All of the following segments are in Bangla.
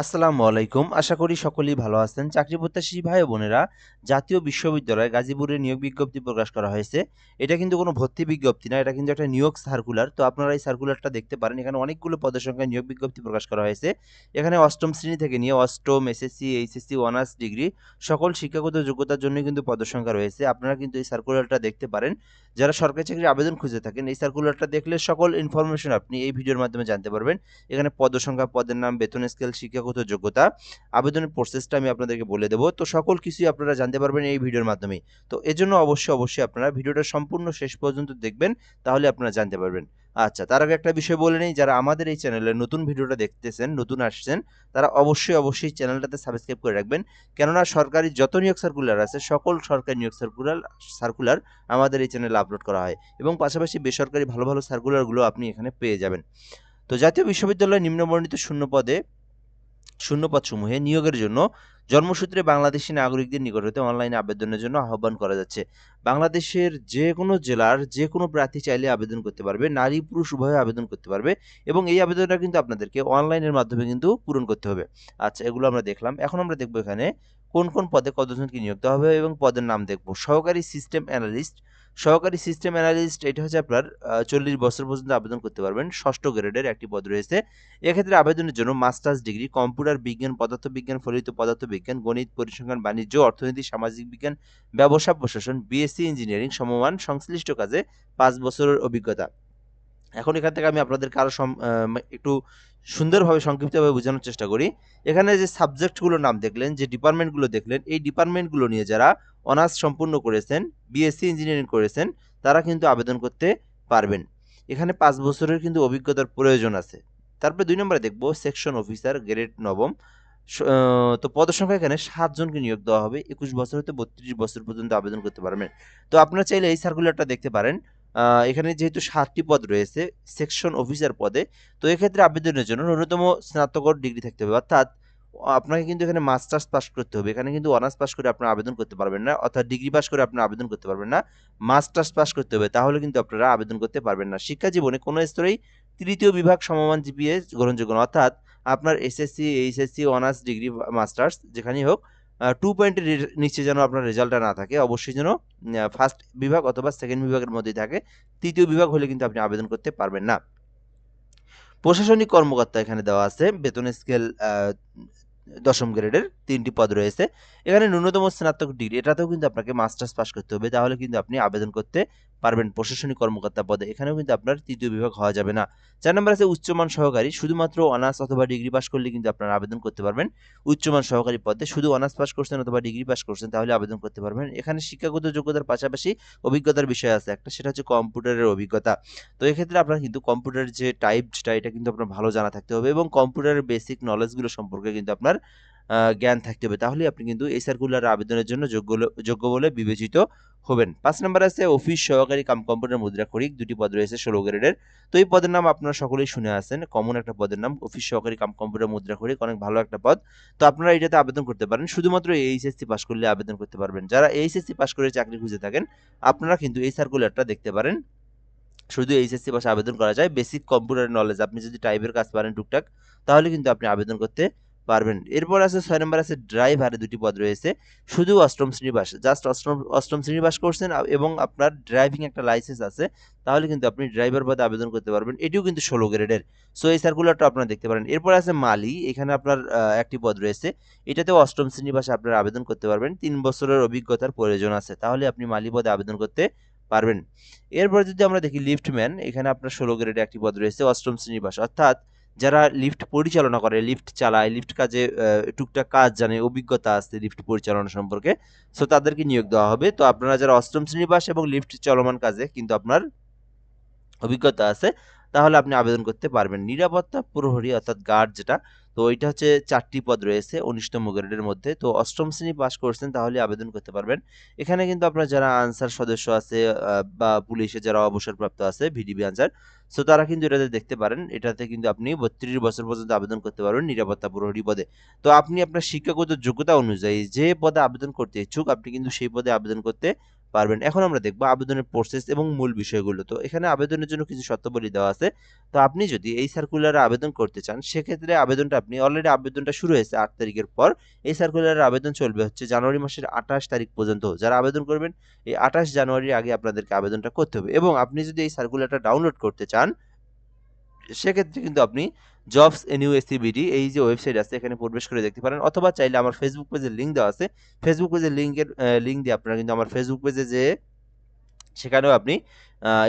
আসসালামু আলাইকুম। আশা করি সকলেই ভালো আছেন। চাকরি প্রত্যাশী ভাই ও বোনেরা, জাতীয় বিশ্ববিদ্যালয় গাজীপুরে নিয়োগ বিজ্ঞপ্তি প্রকাশ করা হয়েছে। এটা কিন্তু কোনো ভর্তি বিজ্ঞপ্তি না, এটা কিন্তু একটা নিয়োগ সার্কুলার। তো আপনারা এই সার্কুলারটা দেখতে পারেন। এখানে অনেকগুলো পদের সংখ্যায় নিয়োগ বিজ্ঞপ্তি প্রকাশ করা হয়েছে। এখানে অষ্টম শ্রেণী থেকে নিয়ে অষ্টম, এসএসসি, এইচএসসি, অনার্স ডিগ্রি সকল শিক্ষাগত যোগ্যতার জন্যই কিন্তু পদের সংখ্যা রয়েছে। আপনারা কিন্তু এই সার্কুলারটা দেখতে পারেন। যারা সরকারি চাকরির আবেদন খুঁজে থাকেন, এই সার্কুলারটা দেখলে সকল ইনফরমেশন আপনি এই ভিডিওর মাধ্যমে জানতে পারবেন। এখানে পদসংখ্যা, পদের নাম, বেতন স্কেল, শিক্ষাগত যোগ্যতা, আবেদনের প্রসেসটা আমি আপনাদেরকে বলে দেব। তো সকল কিছুই আপনারা জানতে পারবেন এই ভিডিওর মাধ্যমেই। তো এজন্য অবশ্যই আপনারা ভিডিওটা সম্পূর্ণ শেষ পর্যন্ত দেখবেন, তাহলে আপনারা জানতে পারবেন। আচ্ছা, তার আগে একটা বিষয় বলে নেই, যারা আমাদের এই চ্যানেলে নতুন ভিডিওটা দেখতেছেন, নতুন আসছেন, তারা অবশ্যই চ্যানেলটাতে সাবস্ক্রাইব করে রাখবেন। কেননা সরকারি যত নিয়োগ সার্কুলার আছে, সকল সরকারি নিয়োগ সার্কুলার আমাদের এই চ্যানেলে আপলোড করা হয় এবং পাশাপাশি বেসরকারি ভালো সার্কুলারগুলো আপনি এখানে পেয়ে যাবেন। তো জাতীয় বিশ্ববিদ্যালয় নিম্নবর্ণিত শূন্যপদসমূহে নিয়োগের জন্য জন্মসূত্রে বাংলাদেশী নাগরিকদের নিকট হতে অনলাইনে আবেদনের জন্য আহ্বান করা যাচ্ছে। বাংলাদেশের যে কোনো জেলার যে কোনো প্রার্থী চাইলে আবেদন করতে পারবে, নারী পুরুষ উভয়ে আবেদন করতে পারবে এবং এই আবেদনটা কিন্তু আপনাদেরকে অনলাইনের মাধ্যমে কিন্তু পূরণ করতে হবে। আচ্ছা, এগুলো আমরা দেখলাম। এখন আমরা দেখবো এখানে কোন পদে কতজনকে নিয়োগ দেওয়া হবে এবং পদের নাম দেখব। সহকারী সিস্টেম অ্যানালিস্ট, এটা হচ্ছে আপনার 40 বছর পর্যন্ত আবেদন করতে পারবেন। ষষ্ঠ গ্রেডের একটি পদ রয়েছে। এক্ষেত্রে আবেদনের জন্য মাস্টার্স ডিগ্রি, কম্পিউটার বিজ্ঞান, পদার্থবিজ্ঞান, ফলিত পদার্থবিজ্ঞান, গণিত, পরিসংখ্যান, বাণিজ্য, অর্থনীতি, সামাজিক বিজ্ঞান, ব্যবসা প্রশাসন, বিএসসি ইঞ্জিনিয়ারিং সমমান সংশ্লিষ্ট কাজে 5 বছরের অভিজ্ঞতা। এখন এখান থেকে আমি আপনাদেরকে আরো একটু সুন্দরভাবে সংক্ষিপ্তভাবে বোঝানোর চেষ্টা করি। এখানে যে সাবজেক্টগুলোর নাম দেখলেন, যে ডিপার্টমেন্টগুলো দেখলেন, এই ডিপার্টমেন্টগুলো নিয়ে যারা অনার্স সম্পূর্ণ করেছেন, বিএসসি ইঞ্জিনিয়ারিং করেছেন, তারা কিন্তু আবেদন করতে পারবেন। এখানে 5 বছরের কিন্তু অভিজ্ঞতার প্রয়োজন আছে। তারপরে 2 নম্বরে দেখব সেকশন অফিসার গ্রেড নবম। তো পদসংখ্যা এখানে 7 জনকে নিয়োগ দেওয়া হবে। 21 বছর হতে 32 বছর পর্যন্ত আবেদন করতে পারবেন। তো আপনারা চাইলে এই সার্কুলারটা দেখতে পারেন। এখানে যেহেতু 7টি পদ রয়েছে সেকশন অফিসার পদে, তো এক্ষেত্রে আবেদনের জন্য ন্যূনতম স্নাতকোত্তর ডিগ্রি থাকতে হবে। অর্থাৎ আপনাকে কিন্তু এখানে মাস্টার্স পাস করতে হবে। এখানে কিন্তু অনার্স পাস করে আপনারা আবেদন করতে পারবেন না, অর্থাৎ ডিগ্রি পাস করে আপনারা আবেদন করতে পারবেন না। মাস্টার্স পাস করতে হবে, তাহলে কিন্তু আপনারা আবেদন করতে পারবেন না। শিক্ষা জীবনে কোনো স্তরেই তৃতীয় বিভাগ সমমান জিপিএ গ্রহণযোগ্য না। অর্থাৎ আপনার SSC, HSC, honours degree, masters যেখানেই হোক 2 পয়েন্টের নিচে যেন আপনার রেজাল্টটা না থাকে। অবশ্যই যেন ফার্স্ট বিভাগ অথবা সেকেন্ড বিভাগের মধ্যেই থাকে। তৃতীয় বিভাগ হলে কিন্তু আপনি আবেদন করতে পারবেন না। প্রশাসনিক কর্মকর্তা এখানে দেওয়া আছে। বেতন স্কেল 10ম গ্রেডের 3টি পদ রয়েছে। এখানে ন্যূনতম স্নাতক ডিগ্রি, এটাতেও কিন্তু আপনাকে মাস্টার্স পাস করতে হবে, তাহলে কিন্তু আপনি আবেদন করতে পারবেন প্রশাসনিক কর্মকর্তা পদে। এখানেও কিন্তু আপনার তৃতীয় বিভাগ হওয়া যাবে না। 4 নম্বর আছে উচ্চমান সহকারী। শুধুমাত্র অনার্স অথবা ডিগ্রি পাস করলে কিন্তু আপনারা আবেদন করতে পারবেন উচ্চমান সহকারী পদে। শুধু অনার্স পাস করছেন অথবা ডিগ্রি পাস করছেন, তাহলে আবেদন করতে পারবেন। এখানে শিক্ষাগত যোগ্যতার পাশাপাশি অভিজ্ঞতার বিষয় আছে একটা, সেটা হচ্ছে কম্পিউটারের অভিজ্ঞতা। তো এক্ষেত্রে আপনার কিন্তু কম্পিউটারের যে টাইপটা, এটা কিন্তু আপনার ভালো জানা থাকতে হবে এবং কম্পিউটারের বেসিক নলেজগুলো সম্পর্কে কিন্তু আপনার জ্ঞান থাকতে হবে। তাহলেই আপনি কিন্তু এই সার্কুলার আবেদনের জন্য যোগ্য বলে বিবেচিত হবেন। 5 নাম্বার আছে অফিস সহকারী কাম কম্পিউটার মুদ্রাক্ষরিক, 2টি পদ রয়েছে 16 গ্রেডের। তো এই পদের নাম আপনারা সকলেই শুনে আছেন, কমন একটা পদের নাম অফিস সহকারী কাম কম্পিউটার মুদ্রাক্ষরিক, অনেক ভালো একটা পদ। তো আপনারা এটাতে আবেদন করতে পারেন। শুধুমাত্র এইচএসসি পাস করলে আবেদন করতে পারবেন। যারা এইচএসসি পাস করে চাকরি খুঁজে থাকেন, আপনারা কিন্তু এই সার্কুলারটা দেখতে পারেন। শুধু এইচএসসি পাশে আবেদন করা যায়। বেসিক কম্পিউটার নলেজ, আপনি যদি টাইপের কাজ পারেন টুকটাক, তাহলে কিন্তু আপনি আবেদন করতে পারবেন। এরপর আছে 6 নম্বর আছে ড্রাইভারে 2টি পদ রয়েছে। শুধু অষ্টম শ্রেণী পাস, জাস্ট অষ্টম শ্রেণী পাস করছেন এবং আপনার ড্রাইভিং একটা লাইসেন্স আছে, তাহলে কিন্তু আপনি ড্রাইভার পদে আবেদন করতে পারবেন। এটিও কিন্তু 16 গ্রেডের। সো এই সার্কুলারটা আপনারা দেখতে পারেন। এরপর আছে মালি, এখানে আপনার একটি পদ রয়েছে। এটাতেও অষ্টম শ্রেণী পাশে আপনারা আবেদন করতে পারবেন। 3 বছরের অভিজ্ঞতার প্রয়োজন আছে, তাহলে আপনি মালি পদে আবেদন করতে পারবেন। এরপর যদি আমরা দেখি লিফটম্যান, এখানে আপনার 16 গ্রেডে একটি পদ রয়েছে অষ্টম শ্রেণী পাস। অর্থাৎ যারা লিফট পরিচালনা করে, লিফট চালায়, লিফট কাজে টুকটাক কাজ জানে, অভিজ্ঞতা আছে লিফট পরিচালনা সম্পর্কে, সো তাদেরকে নিয়োগ দেওয়া হবে। তো আপনারা যারা অষ্টম শ্রেণী পাস এবং লিফট চলমান কাজে কিন্তু আপনার অভিজ্ঞতা আছে, তাহলে আপনি আবেদন করতে পারবেন। নিরাপত্তা প্রহরী অর্থাৎ গার্ড যেটা, তো এটা হচ্ছে 4টি পদ রয়েছে 19তম গ্রেডের মধ্যে। তো অষ্টম শ্রেণী পাস করছেন, তাহলে আবেদন করতে পারবেন। এখানে কিন্তু আপনার যারা আনসার সদস্য আছে বা পুলিশে যারা অবসরপ্রাপ্ত আছে, ভিডিপি আনসার, সো তারা কিন্তু এটাতে দেখতে পারেন। এটাতে কিন্তু আপনি 32 বছর পর্যন্ত আবেদন করতে পারবেন নিরাপত্তা প্রহরী পদে। তো আপনি আপনার শিক্ষাগত যোগ্যতা অনুযায়ী যে পদে আবেদন করতে ইচ্ছুক, আপনি কিন্তু সেই পদে আবেদন করতে পারবেন। এখন আমরা দেখব আবেদনের প্রসেস এবং মূল বিষয়গুলো। তো এখানে আবেদনের জন্য কিছু শর্তাবলী দেওয়া আছে। তো আপনি যদি এই সার্কুলারে আবেদন করতে চান, সেক্ষেত্রে আবেদনটা আপনি অলরেডি আবেদনটা শুরু হয়েছে 8 তারিখের পর। এই সার্কুলারের আবেদন চলবে হচ্ছে জানুয়ারি মাসের 28 তারিখ পর্যন্ত। যারা আবেদন করবেন এই 28 জানুয়ারির আগে আপনাদেরকে আবেদনটা করতে হবে এবং আপনি যদি এই সার্কুলারটা ডাউনলোড করতে চান, সেক্ষেত্রে কিন্তু আপনি জবস এনইউএসসিবিডি এই যে ওয়েবসাইট আছে এখানে প্রবেশ করে দেখতে পারেন, অথবা চাইলে আমার ফেসবুক পেজের লিঙ্ক দেওয়া আছে, ফেসবুক পেজের লিঙ্ক দিয়ে আপনারা কিন্তু আমার ফেসবুক পেজে যেয়ে সেখানেও আপনি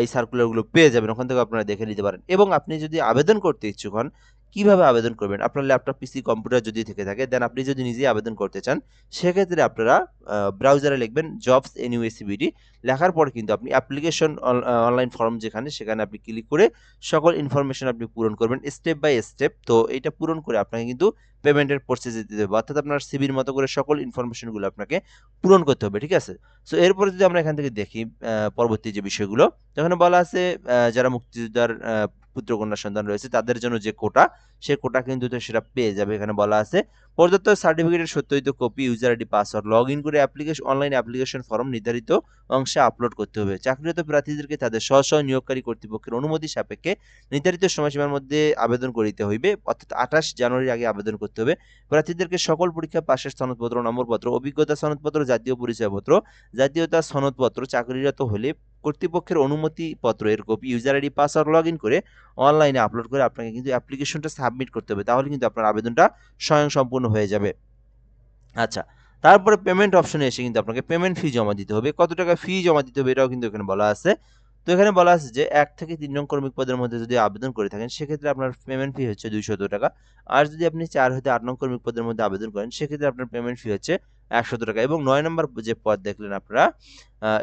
এই সার্কুলারগুলো পেয়ে যাবেন। ওখান থেকে আপনারা দেখে নিতে পারেন এবং আপনি যদি আবেদন করতে ইচ্ছুক হন, কিভাবে আবেদন করবেন? আপনার ল্যাপটপ, পিসি, কম্পিউটার যদি থেকে থাকে, দেন আপনি যদি নিজেই আবেদন করতে চান, সেক্ষেত্রে আপনারা ব্রাউজারে লিখবেন জবস এনইউএসসিবিডি। লেখার পরে কিন্তু আপনি অ্যাপ্লিকেশন অনলাইন ফর্ম যেখানে, সেখানে আপনি ক্লিক করে সকল ইনফরমেশন আপনি পূরণ করবেন স্টেপ বাই স্টেপ। তো এইটা পূরণ করে আপনাকে কিন্তু পেমেন্টের প্রসেসে দিতে হবে। অর্থাৎ আপনার সিভির মতো করে সকল ইনফরমেশনগুলো আপনাকে পূরণ করতে হবে, ঠিক আছে? সো এরপরে যদি আমরা এখান থেকে দেখি পরবর্তী যে বিষয়গুলো, তো এখানে বলা আছে যারা মুক্তিযোদ্ধার পুত্র-কন্যা সন্তান রয়েছে তাদের জন্য যে কোটা, সে কোটা কিন্তু সেটা পেয়ে যাবে। এখানে বলা আছে প্রদত্ত সার্টিফিকেটের সত্যায়িত copy, user ID, password, login করে অনলাইন অ্যাপ্লিকেশন ফর্ম নির্ধারিত অংশে আপলোড করতে হবে। চাকরিরত প্রার্থীদেরকে তাদের স্ব নিয়োগকারী কর্তৃপক্ষের অনুমতি সাপেক্ষে নির্ধারিত সময়সীমার মধ্যে আবেদন করিতে হইবে, অর্থাৎ 28 জানুয়ারির আগে আবেদন করতে হবে। প্রার্থীদেরকে সকল পরীক্ষা পাশের সনদপত্র, নম্বরপত্র, অভিজ্ঞতা সনদপত্র, জাতীয় পরিচয়পত্র, জাতীয়তা সনদপত্র, চাকরিরত হলে কর্তৃপক্ষের অনুমতিপত্র এর copy, user ID, password login করে অনলাইনে আপলোড করে আপনাকে কিন্তু অ্যাপ্লিকেশনটা সাবমিট করতে হবে। তাহলে কিন্তু আপনার আবেদনটা স্বয়ংসম্পূর্ণ হয়ে যাবে। আচ্ছা, তারপরে পেমেন্ট অপশনে এসে কিন্তু আপনাকে পেমেন্ট ফি জমা দিতে হবে। কত টাকা ফি জমা দিতে হবে এটাও কিন্তু এখানে বলা আছে। তো এখানে বলা আছে যে 1 থেকে 3 নং কর্মী পদের মধ্যে যদি আবেদন করে থাকেন, সেক্ষেত্রে আপনার পেমেন্ট ফি হচ্ছে 200 টাকা। আর যদি আপনি 4 হতে 8 নং কর্মী পদের মধ্যে আবেদন করেন, সেক্ষেত্রে আপনার পেমেন্ট ফি হচ্ছে 100 টাকা এবং 9 নম্বর যে পদ দেখলেন আপনারা,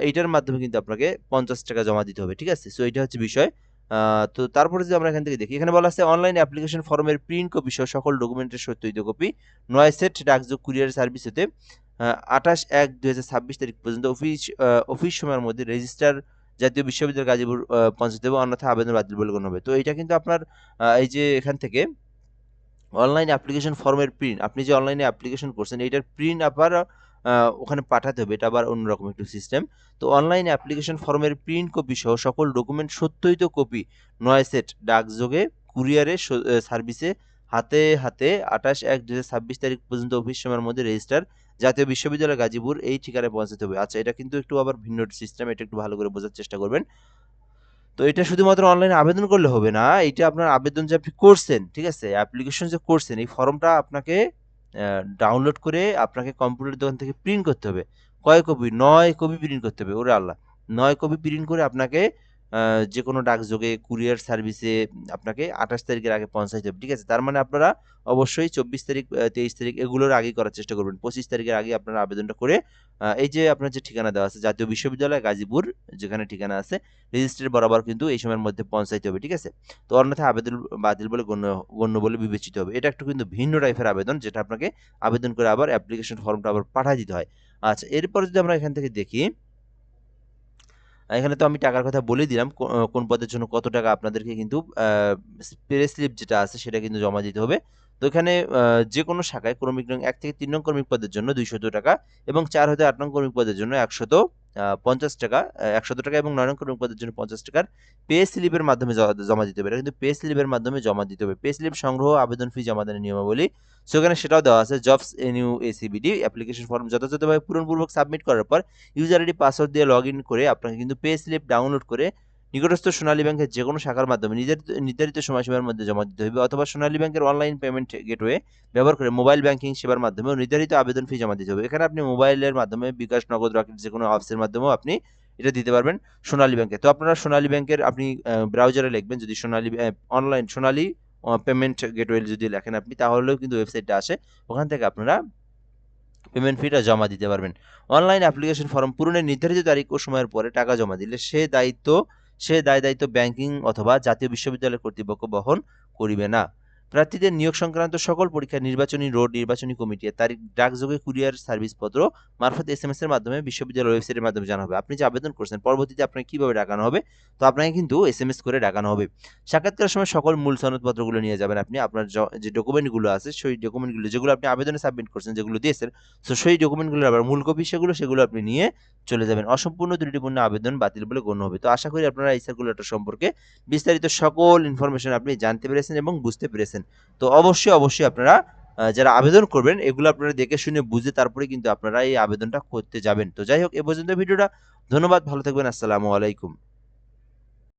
এইটার মাধ্যমে কিন্তু আপনাকে 50 টাকা জমা দিতে হবে, ঠিক আছে? সো এইটা হচ্ছে বিষয়। তো তারপরে যদি আমরা এখান থেকে দেখি, এখানে বলা আছে অনলাইন অ্যাপ্লিকেশন ফর্মের প্রিন্ট কপি সহ সকল ডকুমেন্টের সত্যায়িত কপি 9 সেট ডাকযোগে কুরিয়ার সার্ভিস হতে 28/1/2026 তারিখ পর্যন্ত অফিস সময়ের মধ্যে রেজিস্ট্রার জাতীয় বিশ্ববিদ্যালয় গাজীপুর পৌঁছাতে হবে, অন্যথায় আবেদন বাতিল বলে গণ্য হবে। তো এইটা কিন্তু আপনার এই যে এখান থেকে অনলাইন অ্যাপ্লিকেশন ফর্মের প্রিন্ট, আপনি যে অনলাইনে অ্যাপ্লিকেশন করছেন এইটার প্রিন্ট আবার ওখানে পাঠাতে হবে। এটা আবার অন্যরকম একটু সিস্টেম। তো অনলাইন অ্যাপ্লিকেশন ফর্মের প্রিন্ট কপি সহ সকল ডকুমেন্ট সত্যায়িত কপি 9 সেট ডাকযোগে কুরিয়ারে সার্ভিসে হাতে হাতে 28/1/2026 তারিখ পর্যন্ত অফিস সময়ের মধ্যে রেজিস্টার জাতীয় বিশ্ববিদ্যালয় গাজীপুর এই ঠিকানায় পৌঁছাতে হবে। আচ্ছা, এটা কিন্তু একটু আবার ভিন্ন সিস্টেম, এটা একটু ভালো করে বোঝার চেষ্টা করবেন। তো এটা শুধুমাত্র অনলাইনে আবেদন করলে হবে না, এটা আপনার আবেদন যে আপনি করছেন, ঠিক আছে? অ্যাপ্লিকেশন যে করছেন, এই ফর্মটা আপনাকে ডাউনলোড করে আপনাকে কম্পিউটার দোকান থেকে প্রিন্ট করতে হবে। কয় কপি? 9 কপি প্রিন্ট করতে হবে। ওরে আল্লাহ! 9 কপি প্রিন্ট করে আপনাকে যেকোনো ডাকযোগে কুরিয়ার সার্ভিসে আপনাকে 28 তারিখের আগে পৌঁছাইতে হবে, ঠিক আছে? তার মানে আপনারা অবশ্যই 24 তারিখ, 23 তারিখ এগুলোর আগেই করার চেষ্টা করবেন। 25 তারিখের আগে আপনারা আবেদনটা করে এই যে আপনার যে ঠিকানা দেওয়া আছে জাতীয় বিশ্ববিদ্যালয় গাজীপুর, যেখানে ঠিকানা আছে রেজিস্ট্রি বরাবর কিন্তু এই সময়ের মধ্যে পৌঁছাইতে হবে, ঠিক আছে? তো অন্যথায় আবেদন বাতিল বলে গণ্য বলে বিবেচিত হবে। এটা একটু কিন্তু ভিন্ন টাইপের আবেদন, যেটা আপনাকে আবেদন করে আবার অ্যাপ্লিকেশন ফর্মটা আবার পাঠায় দিতে হয়। আচ্ছা, এরপর যদি আমরা এখান থেকে দেখি, এখানে তো আমি টাকার কথা বলে দিলাম, কোন পদের জন্য কত টাকা আপনাদেরকে কিন্তু পে স্লিপ যেটা আছে সেটা কিন্তু জমা দিতে হবে। তো এখানে যেকোনো শাখায় ক্রমিক নং 1 থেকে 3 নং ক্রমিক পদের জন্য 200 টাকা এবং 4 হতে 8 নং ক্রমিক পদের জন্য 150 টাকা, 100 টাকা এবং 9 নং ক্রমিক পদের জন্য 50 টাকার পে স্লিপের মাধ্যমে জমা দিতে হবে। এটা কিন্তু পে স্লিপের মাধ্যমে জমা দিতে হবে। পে স্লিপ সংগ্রহ, আবেদন ফি জমাদানের নিয়মাবলী, সেখানে সেটাও দেওয়া আছে। জবস এনইউএসিবিডি অ্যাপ্লিকেশন ফর্ম যথাযথভাবে পূরণপূর্বক সাবমিট করার পর ইউজার আইডি, পাসওয়ার্ড দিয়ে লগ ইন করে আপনাকে কিন্তু পে স্লিপ ডাউনলোড করে নিকটস্থ সোনালী ব্যাংকের যে কোনো শাখার মাধ্যমে নির্ধারিত সময়সীমার মধ্যে জমা দিতে হবে, অথবা সোনালী ব্যাংকের অনলাইন পেমেন্ট গেটওয়ে ব্যবহার করে মোবাইল ব্যাংকিং সেবার মাধ্যমেও নির্ধারিত আবেদন ফি জমা দিতে হবে। এখানে আপনি মোবাইলের মাধ্যমে বিকাশ, নগদ, রকেট যে কোনো অ্যাপসের মাধ্যমেও আপনি এটা দিতে পারবেন সোনালী ব্যাংকে। তো আপনারা সোনালী ব্যাংকের আপনি ব্রাউজারে লিখবেন, যদি সোনালী অনলাইন সোনালী পেমেন্ট গেটওয়ে যদি লেখেন আপনি, তাহলেও কিন্তু ওয়েবসাইটটা আসে, ওখান থেকে আপনারা পেমেন্ট ফিটা জমা দিতে পারবেন। অনলাইন অ্যাপ্লিকেশন ফর্ম পূরণের নির্ধারিত তারিখ ও সময়ের পরে টাকা জমা দিলে সে দায় দায়িত্ব ব্যাংকিং অথবা জাতীয় বিশ্ববিদ্যালয় কর্তৃপক্ষ বহন করিবে না। প্রার্থীদের নিয়োগ সংক্রান্ত সকল পরীক্ষা নির্বাচনী রোড নির্বাচনী কমিটি এর তারিখ ডাকযোগে কুরিয়ার সার্ভিস পত্র মারফত এসএমএস এর মাধ্যমে বিশ্ববিদ্যালয়ের ওয়েবসাইটের মাধ্যমে জানানো হবে। আপনি যে আবেদন করছেন পরবর্তীতে আপনাকে কিভাবে ডাকানো হবে, তো আপনাকে কিন্তু এসএমএস করে ডাকানো হবে। সাক্ষাৎকারের সময় সকল মূল সনদপত্রগুলো নিয়ে যাবেন আপনি। আপনার যে ডকুমেন্টগুলো আছে সেই ডকুমেন্টগুলো যেগুলো আপনি আবেদনে সাবমিট করছেন, যেগুলো দিয়েছেন, তো সেই ডকুমেন্টগুলো আবার মূল কপি সেগুলো আপনি নিয়ে চলে যাবেন। অসম্পূর্ণ ত্রুটিপূর্ণ আবেদন বাতিল বলে গণ্য হবে। তো আশা করি আপনারা এই সার্কুলারটা সম্পর্কে বিস্তারিত সকল ইনফরমেশন আপনি জানতে পেরেছেন এবং বুঝতে পেরেছেন। তো অবশ্যই আপনারা যারা আবেদন করবেন এগুলো আপনারা দেখে শুনে বুঝে তারপরে কিন্তু আপনারা এই আবেদনটা করতে যাবেন। তো যাই হোক, এ পর্যন্ত ভিডিওটা। ধন্যবাদ, ভালো থাকবেন, আসসালামু আলাইকুম।